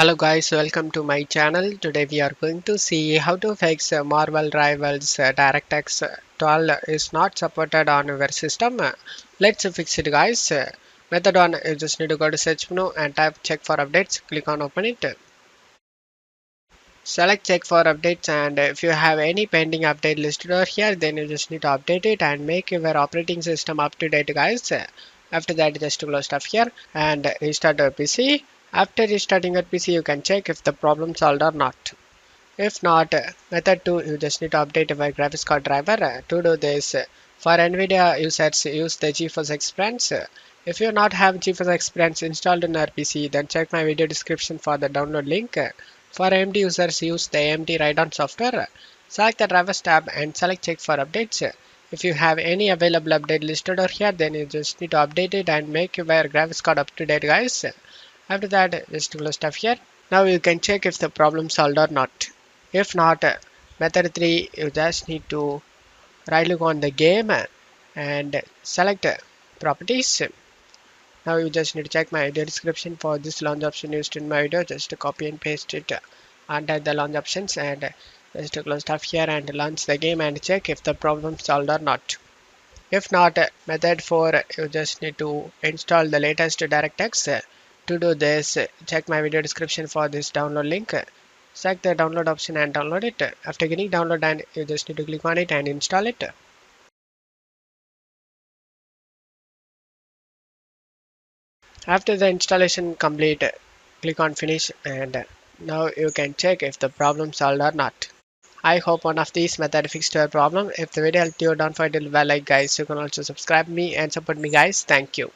Hello guys, welcome to my channel. Today we are going to see how to fix Marvel Rivals Directx 12 is not supported on your system. Let's fix it guys. Method 1, you just need to go to search menu and type check for updates. Click on open it. Select check for updates, and if you have any pending update listed over here, then you just need to update it and make your operating system up to date guys. After that, just close stuff here and restart your PC. After restarting your PC, you can check if the problem solved or not. If not, method 2, you just need to update your graphics card driver. To do this, for NVIDIA users, use the GeForce Experience. If you not have GeForce Experience installed in your PC, then check my video description for the download link. For AMD users, use the AMD Radeon software. Select the drivers tab and select check for updates. If you have any available update listed over here, then you just need to update it and make your graphics card up to date guys. After that, just close stuff here. Now you can check if the problem solved or not. If not, method 3, you just need to right click on the game and select properties. Now you just need to check my video description for this launch option used in my video. Just copy and paste it under the launch options and just close stuff here and launch the game and check if the problem solved or not. If not, method 4, you just need to install the latest Directx. To do this, check my video description for this download link. Select the download option and download it. After getting download, and you just need to click on it and install it. After the installation complete, click on finish and now you can check if the problem solved or not. I hope one of these methods fixed your problem. If the video helped you, don't forget to leave a like guys. You can also subscribe me and support me guys. Thank you.